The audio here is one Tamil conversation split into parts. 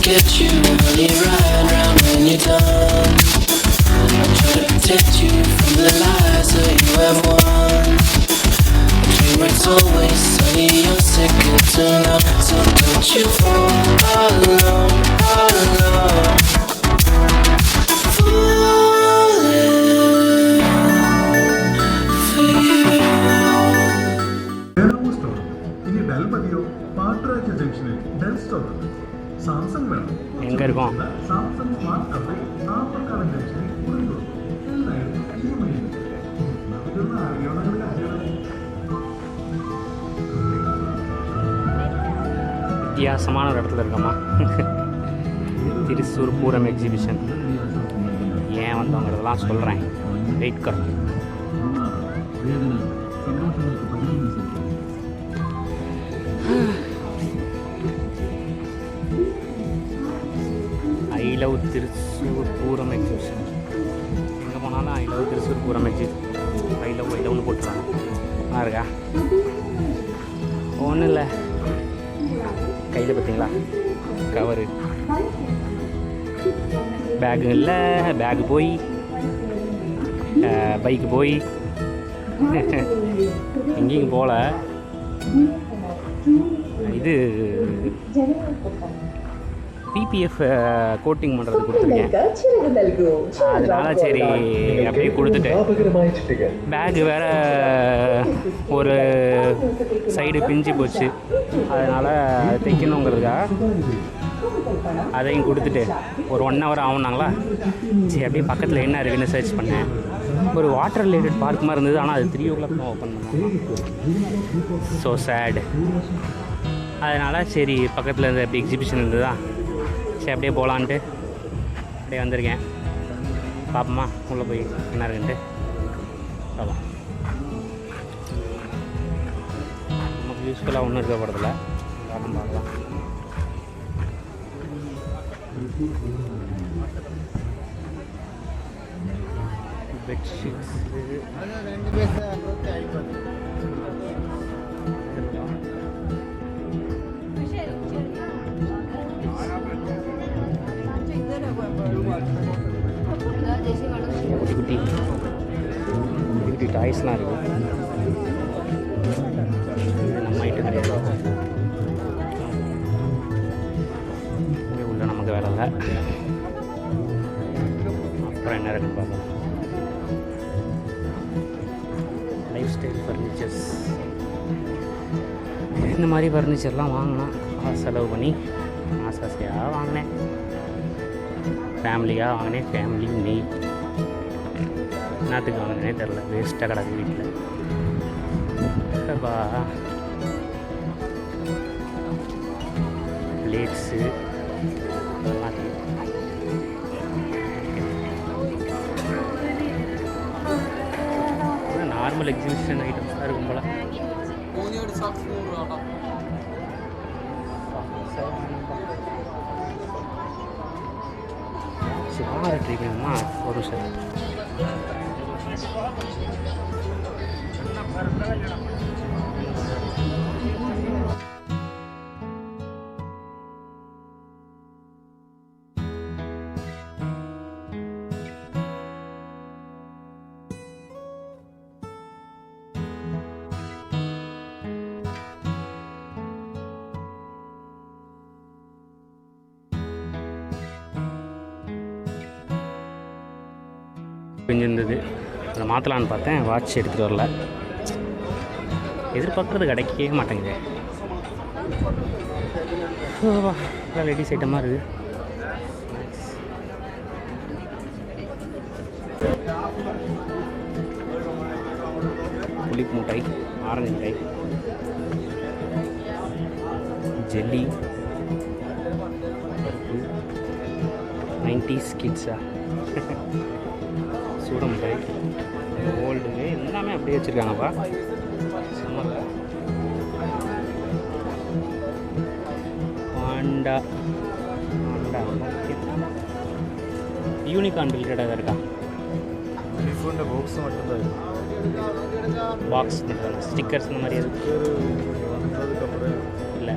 get you, honey, right round when you're done. I'll try to protect you from the lies that you have won. The dream wreck's always sunny, you're second to none. So don't you fall alone, alone. எங்கே இருக்கோம்? வித்தியாசமான ஒரு இடத்துல இருக்கோமா? திருச்சூர் பூரம் எக்ஸிபிஷன். ஏன் வந்தவங்கிறதெல்லாம் சொல்கிறேன், வெயிட் கர். I love Thrissur Pooram exhibition. எங்கே போனாலும் I love Thrissur Pooram exhibition. I லவ்னு போட்டுருவாங்க. நல்லா இருக்கா? ஒன்றும் இல்லை, கையில் பார்த்தீங்களா கவரு. பேகு இல்லை, பேகு போய் பைக்கு போய் எங்கேயும் போகல. இது பிபிஎஃப் கோட்டிங் பண்ணுறது கொடுத்துருக்கேன். அதனால சரி அப்படியே கொடுத்துட்டு, பேகு வேறு ஒரு சைடு பிஞ்சு போச்சு, அதனால் தைக்கணுங்கிறதுக்காக அதையும் கொடுத்துட்டு ஒரு 1 hour ஆகுனாங்களா. சரி அப்படியே பக்கத்தில் என்ன இருக்குன்னு சர்ச் பண்ணேன். ஒரு வாட்டர் ரிலேட்டட் பார்க் மாதிரி இருந்தது, ஆனால் அது 3 o'clock தான் ஓப்பன் பண்ணாங்க. ஸோ சேடு. அதனால் சரி பக்கத்தில் இருந்த எப்படி எக்ஸிபிஷன் இருந்ததா, சரி அப்படியே போகலான்ட்டு அப்படியே வந்திருக்கேன். பார்ப்போமா உள்ளே போய் என்ன இருக்குன்ட்டு. பார்ப்போம். நமக்கு யூஸ்ஃபுல்லாக ஒன்றும் இருக்க போகிறதில்ல, பார்க்கலாம். பெட்ஷீட்ஸ் குட்டி குட்டி டாய்ஸ்லாம் இருக்குது. நம்ம ஐட்டம் கிடையாது, இங்கே உள்ள நமக்கு வேலை இல்லை. அப்புறம் என்ன இருக்குன்னு பார்க்கலாம். Life style furnitures. இந்த மாதிரி ஃபர்னிச்சர்லாம் வாங்கினா செலவு பண்ணி ஆசையாக வாங்கினேன். ஃபேமிலியாக வாங்கினேன். ஃபேமிலி நெய் என்னத்துக்கு வாங்கினே தெரில, வேஸ்ட்டாக கிடக்கு வீட்டில். பிளேட்ஸு நார்மல் எக்ஸிபிஷன் ஐட்டம்ஸ் தான் இருக்கும் போல். சிவார ட்ரீட்மெண்ட்மா ஒரு சார் பிஞ்சிருந்தது. அதை மாற்றலான்னு பார்த்தேன், வாட்ச் எடுத்துகிட்டு வரல. எதிர்பார்க்குறது கிடைக்கவே மாட்டேங்குது. லேடிஸ் ஐட்டமாக இருக்குது. புளிப்பு மிட்டாய், ஆரஞ்சு மிட்டாய், ஜெல்லி, 90s கிட்ஸா, சூட மிட்டாய், கோல்டு, எல்லாமே அப்படியே வச்சுருக்காங்கப்பா. சம்மரில் பாண்டா யூனிகார்ன் ரிலேட்டடாக இருக்கா? பாக்ஸ் மட்டும்தான், பாக்ஸ் மட்டும், ஸ்டிக்கர்ஸ் இந்த மாதிரி எதுவும் இல்லை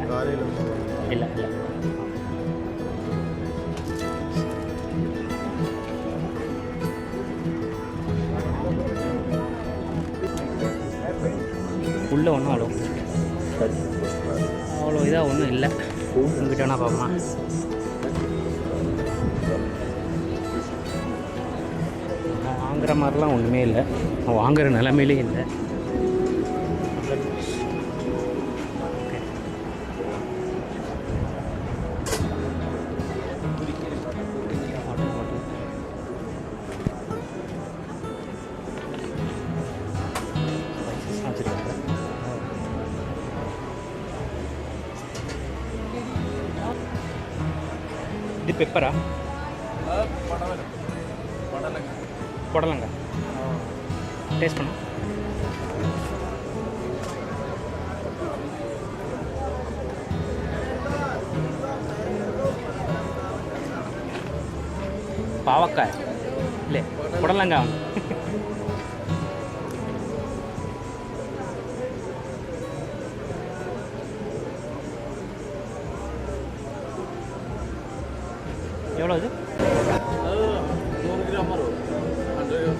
இல்லை இல்லை. உள்ளே ஒன்றும் அவ்வளோ இதாக ஒன்றும் இல்லை. உங்ககிட்ட வேணா பார்க்கலாம். வாங்குற மாதிரிலாம் ஒன்றுமே இல்லை, வாங்குகிற நிலைமையிலே இல்லை. இது பெப்பரா? புடலங்க. டேஸ்ட் பண்ண பாவக்காய் இல்லை, புடலங்காய். எவ்வளோ இது?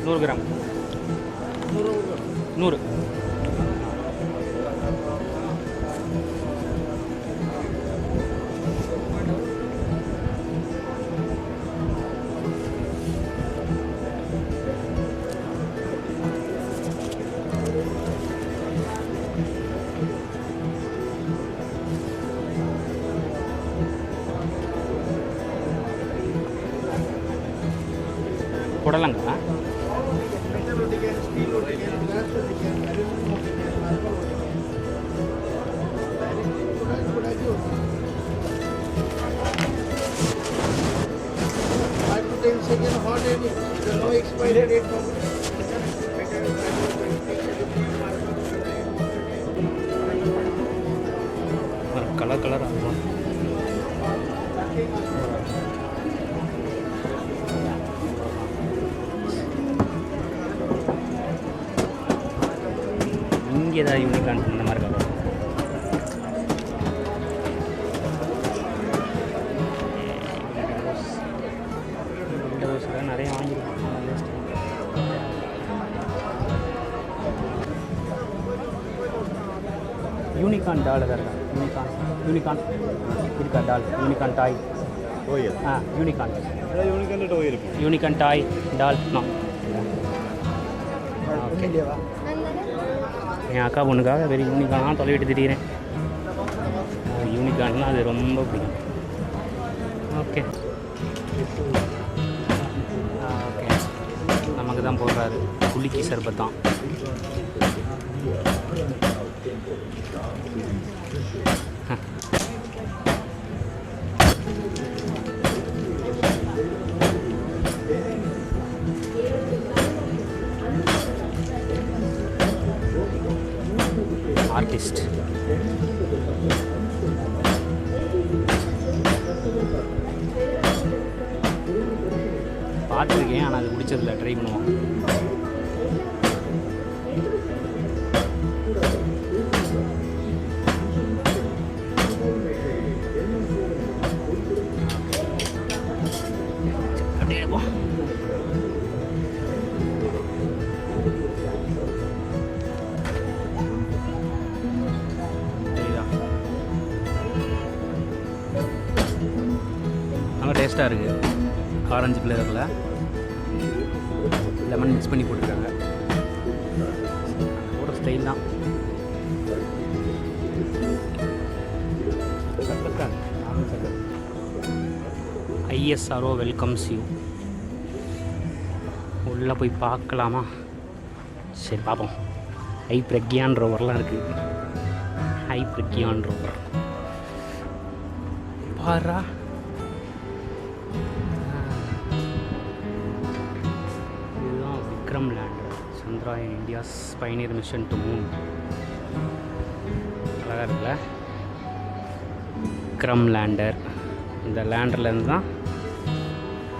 100 கிராம். 100. புடலங்கா. கலர் கலர் ஆகும். இங்கே ஏதாவது யூனிகான் இந்த மாதிரி இருக்கா? விண்டோஸ் தான் நிறைய வாங்கியிருக்கோம். யூனிகான் டால் எதாவது இருக்கா? யூனிகான் இருக்கா? டால் யூனிகான் டாய். யூனிகான் டோய் இருக்கு. யூனிகான் டாய் டால். ஓகே, என் அக்கா பொண்ணுக்காக வெறும் யூனிகான்லாம் தொலைவிட்டு திரிகிறேன். யூனிகான்லாம் அது ரொம்ப பிடிக்கும். ஓகே ஓகே, நமக்கு தான் போடுறாரு குளிக்கி சர்பத்தான். ஆர்டிஸ்ட் பார்த்துருக்கேன், ஆனால் அது பிடிச்சதில்ல. ட்ரை பண்ணுவோம். அப்படியே எடுப்போம். நல்லா டேஸ்ட்டாக இருக்குது. ஆரஞ்சு ஃப்ளேவரில் லெமன் மிக்ஸ் பண்ணி போட்டுருக்காங்க. ஒரு ஸ்டைல் தான். ISRO welcomes you. உள்ளே போய் பார்க்கலாமா? சரி பார்ப்போம். ஐ பிரக்யான் ரோவர்லாம் இருக்குது. ஐ பிரக்யான் ரோவர் பாரா. இதுதான் Vikram lander. Chandrayaan India's Pioneer mission to Moon. அழகாக இருக்குல்ல? விக்ரம் லேண்டர். இந்த லேண்டர்லேருந்து தான்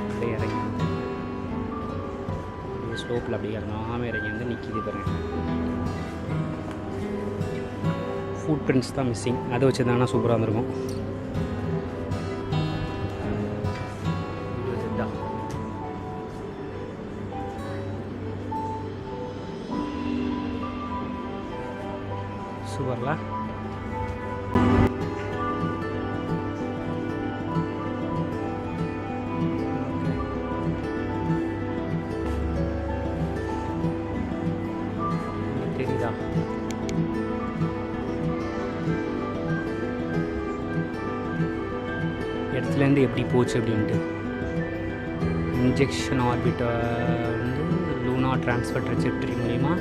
அப்படியே இறங்கி ஸ்லோப்பில் அப்படியே இறங்காமல் இறங்கி வந்து நிற்கிது பாருங்க. ஃபுட் பிரிண்ட்ஸ் தான் மிஸ்ஸிங். அதை வச்சு தானே சூப்பராக இருந்திருக்கும். சூப்பர்ல. தெரியுதா? இடத்துலேருந்து எப்படி போச்சு அப்படின்ட்டு. இன்ஜெக்ஷன் ஆர்பிட்டை வந்து லூனார் ட்ரான்ஸ்ஃபர் ட்ரெஜெக்டரி மூலிமா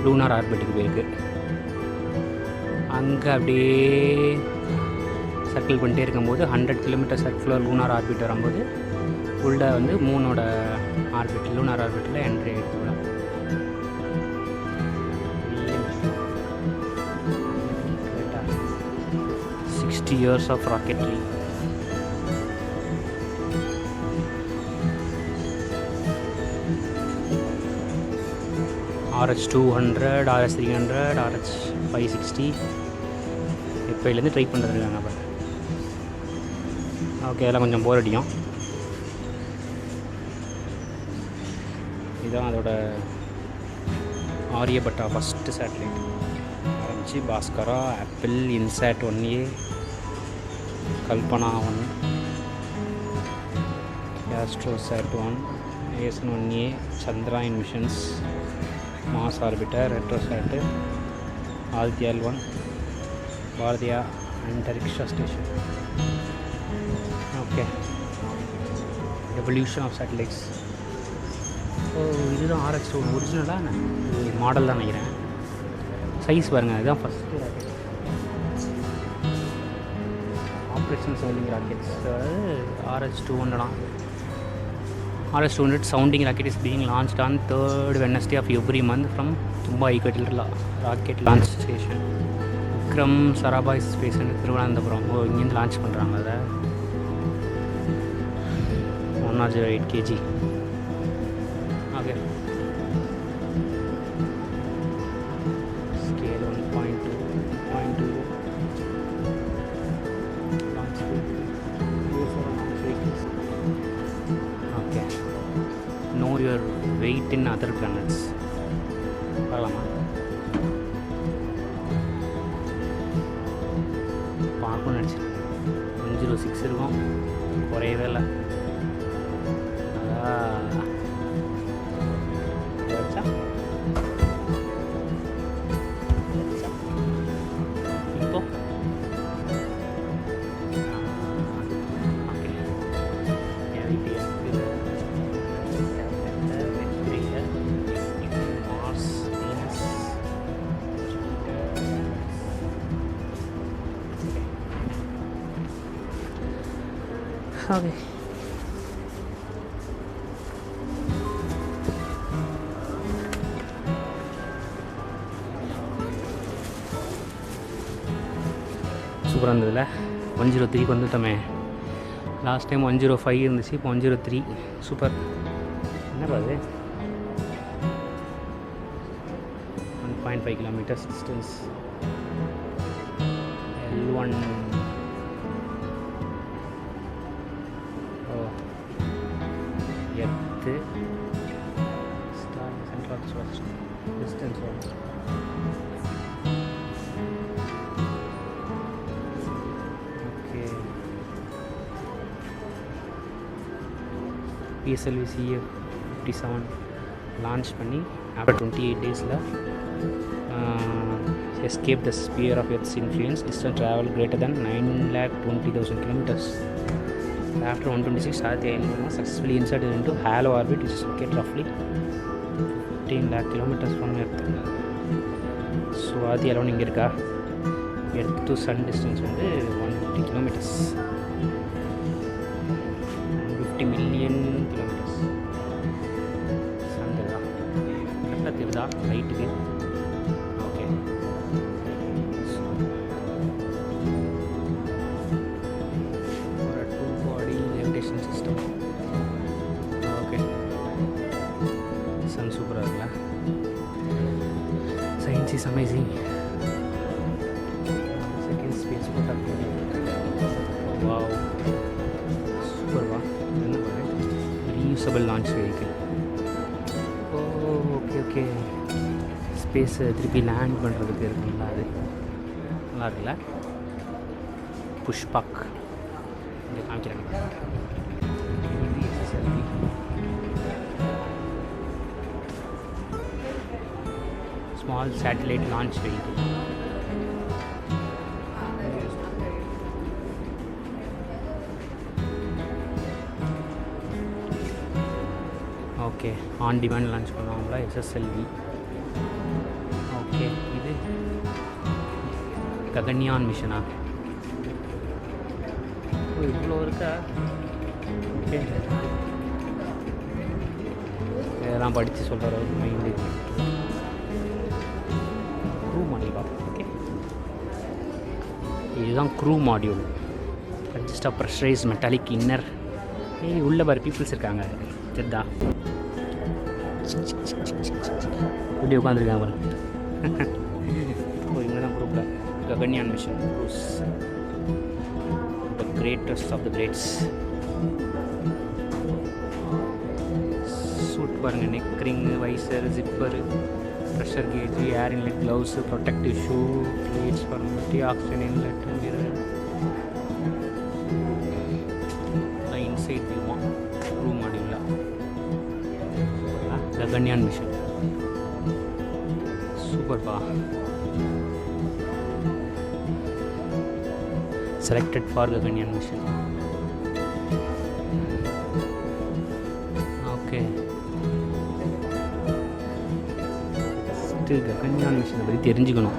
லூனார் ஆர்பிட்டுக்கு போயிருக்கு. அங்கே அப்படியே சர்க்கிள் பண்ணிட்டே இருக்கும்போது 100 கிலோமீட்டர் சர்க்குலர் லூனார் ஆர்பிட் வரும்போது உள்ள வந்து மூனோட ஆர்பிட் லூனார் ஆர்பிட்டில் என்ட்ரி ஆகிடுச்சுலாம். 60 years of rocketry. RH200, RH300, RH560 இப்போலேருந்து ட்ரை பண்ணுறதுக்காங்க. பட் ஓகே, அதெல்லாம் கொஞ்சம் போர் அடிக்கும். இதுதான் அதோட ஆரியபட்டா ஃபஸ்ட்டு சேட்டலைட். ஆரம்பிச்சு Bhaskara, Apple, INSAT 1A, Kalpana 1, AstroSat 1, ASN 1A, Chandrayaan missions, Mars orbiter, ரெட்ரோசாட்டு, Aditya L 1, Bharatiya Antariksh station. Okay, evolution of satellites. ஓ, இதுதான் RH2 ஒரிஜினலாக இது மாடல் தான் நினைக்கிறேன். சைஸ் பாருங்கள், இதுதான் first rocket. Operation sounding rockets RH200. RH200 sounding rocket is being launched on 3rd Wednesday of every month from Mumbai Equatorial Rocket Launch Station. Vikram Sarabhai space centre Thiruvananthapuram. ஓ, இங்கேருந்து லான்ச் பண்ணுறாங்க. அதை 108 kg. Okay, scale 1.2 launch okay. Know your weight in other planets. பார்க்கலாமா? பார்க்கணும்னு நினச்சேன். 106 இருக்கும், குறையவே இல்லை. அதான் இப்போ ஓகே. சூப்பராக இருந்ததில்ல? 103க்கு வந்துட்டோமே. லாஸ்ட் டைம் 105 இருந்துச்சு, இப்போ 103. சூப்பர். என்ன பாது 1.5 kilometres distance. L1 earth star central distance. Okay, PSLV CF57 launch பண்ணி ஆஃப்டர் 28 டேஸில் escape the sphere of Earth's influence. Distance travel greater than 920,000 kilometers. After 126, Aditya successfully inserted into halo orbit, which is located roughly 15 lakh kilometers from Earth. So Aditya alone இங்கே இருக்கா. Earth to Sun distance வந்து 150 kilometers, 150 million kilometers. Sun தெரியுதா? கரெக்டாக தெரியுதா லைட்டுக்கு? Okay, system. ஓகே, சன் சூப்பராக இருக்குல்ல? Science is amazing. Second space போட்டால் வாவ், சூப்பர்வா. என்ன பாரு, ரீயூசபிள் லான்ச் வெஹிக்கிள். ஓ, ஓகே ஓகே. ஸ்பேஸ் திருப்பி லேண்ட் பண்ணுறதுக்கு இருக்குங்களா, அது நல்லா இருக்குல்ல. புஷ்பாக் இங்கே காமிக்கிறாங்க. Small satellite launch vehicle. Okay, on demand launch பண்ணுவாங்களா, எஸ்எஸ்எல்வி. ஓகே, இது ககன்யான் மிஷனா. இவ்வளோ இருக்கா? ஓகே, இதெல்லாம் படித்து சொல்கிற அளவுக்கு மைண்டு. க்ரூ மாடியூலா? ஓகே, இதுதான் crew module. Consist of pressurised metallic inner. உள்ள பாரு பீப்புள்ஸ் இருக்காங்க. தெரிதா? இப்படி உட்காந்துருக்காங்க பாரு. இவங்க தான் குரூப்பில் Gaganyaan mission crews, the greatest of the greats. Suit பாருங்கள், neck ring, visor, zipper, pressure gauge, air inlet, gloves, protective shoe, plates for multi oxygen inlet, mirror. Inside வியூமா க்ரூ மாடியூலா ககன்யான் மிஷன். சூப்பர்ப்பா. Selected for Gaganyaan mission. Okay, first Gaganyaan மிஷனை பற்றி தெரிஞ்சுக்கணும்.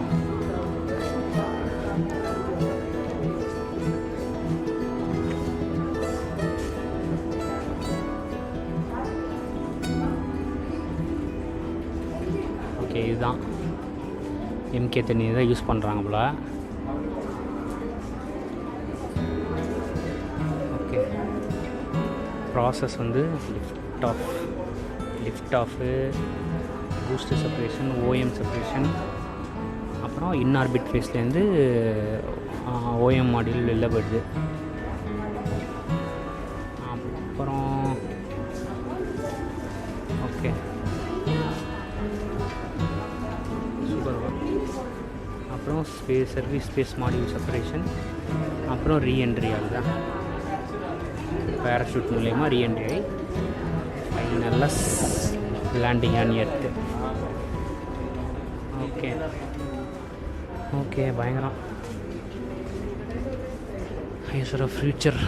ஓகே, இதுதான் MK தண்ணி தான் யூஸ் பண்ணுறாங்க போல. ஓகே, ப்ராசஸ் வந்து lift off, booster separation, OM separation, அப்புறம் இன்ஆர்பிட் ஃபேஸ்லேருந்து OM மாடியூல் வெளில போயிடுது. அப்புறம் ஓகே, அப்புறம் சர்வீஸ் ஸ்பேஸ் மாடியூல் செப்பரேஷன், அப்புறம் ரீஎன்ட்ரி ஆகுதான். பேராஷூட் மூலயமா ரீஎன்ட்ரி ஆகி ஃபைனலாக landing on earth. Okay okay, பயங்கரம். ஐஎஸ்ஆர் ஃபியூச்சர்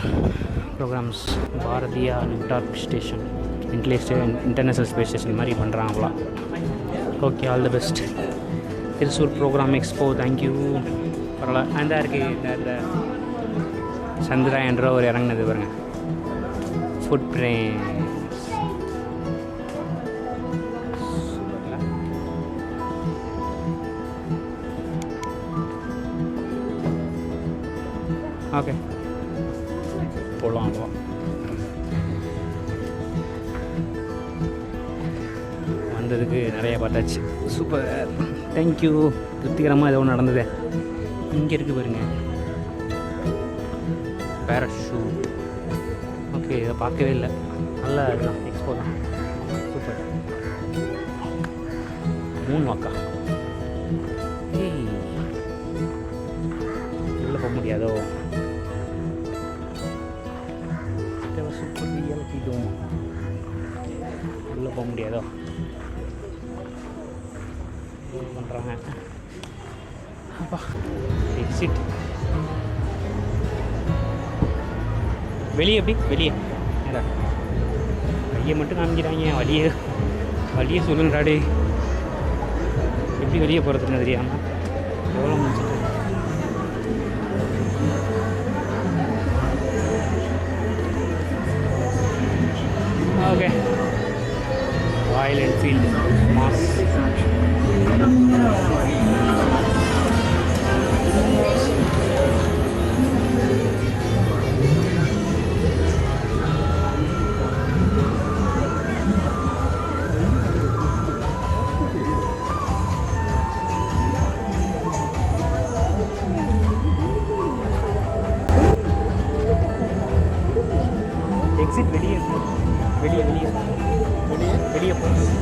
ப்ரோக்ராம்ஸ், பாரதியா நியூடார்க் ஸ்டேஷன், இன்டர்நேஷ்னல் ஸ்பேஸ் ஸ்டேஷன் மாதிரி பண்ணுறாங்களா. Okay, all the best. Thrissur programme expo, thank you. பரவாயில்ல. அந்த இருக்குது இந்த சந்திரா என்ற ஒரு இறங்கினது பாருங்க, ஃபுட் பிரிண்ட்ஸ். ஓகே, போகலாம். வந்ததுக்கு நிறைய பார்த்தாச்சு. Super, thank you. திருப்திகரமாக ஏதோ நடந்தது. இங்கே இருக்குது பாருங்க, பேராஷூட். ஓகே, இதை பார்க்கவே இல்லை. நல்லா இதுதான், எக்ஸ்போ தான். சூப்பர். மூணு வாக்கா? உள்ளே போக முடியாதோ? சூப்பர், இறக்கிட்டோம். உள்ளே போக முடியாதோ? பண்ணுறாங்க. அப்பா, எக்ஸிட். வெளியே எப்படி? வெளியே கையை மட்டும் காமிக்கிறாங்க. வழியே சொல்லுங்கடாடே. எப்படி வெளியே போகிறதுன்னு தெரியாமல் எவ்வளோ முடிச்சுட்டு. Okay, Royal Enfield mass. Exit வெளியே வெளியே வெளியே வெளியே வெளியே போகணும்.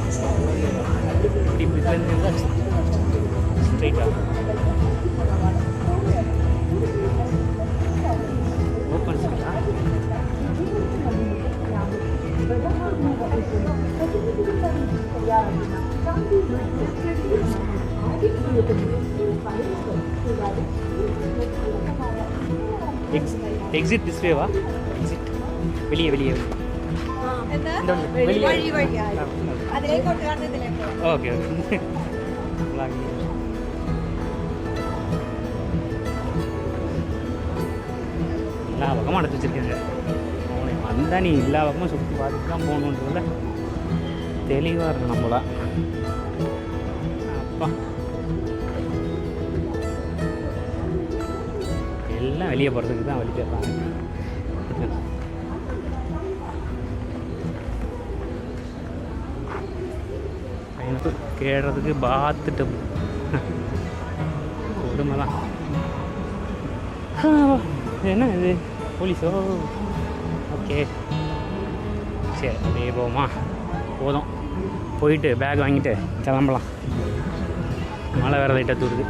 இப்படி ஸ்ட்ரைட்டாக ஓப்பன் ஸ்ட்ரீட்டா? எக்ஸிட் டிஸ்வேவா? எக்ஸிட் வெளியே வெளியே வெளியே. Okay okay. எல்லா பக்கமும் அடைச்சி வச்சுருக்கேங்க. அவனை வந்தால் நீ எல்லா பக்கமும் சுற்றி பார்த்துட்டு தான் போகணுன்றதுல தெளிவாக இருக்கும் நம்மளா. அப்பா எல்லாம் வெளியே போகிறதுக்கு தான் வழி கேட்பாங்க. எனக்கு கேடுறதுக்கு பார்த்துட்டு கொடுமை தான். என்ன இது போலீஸோ? ஓகே சரி அப்படியே போவோமா? போதும், போயிட்டு பேக் வாங்கிட்டு கிளம்பலாம். மழை வேறு லைட்டாக தூருது.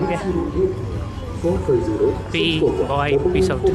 ஓகே பீ பாய் பீஸ் அவுட்.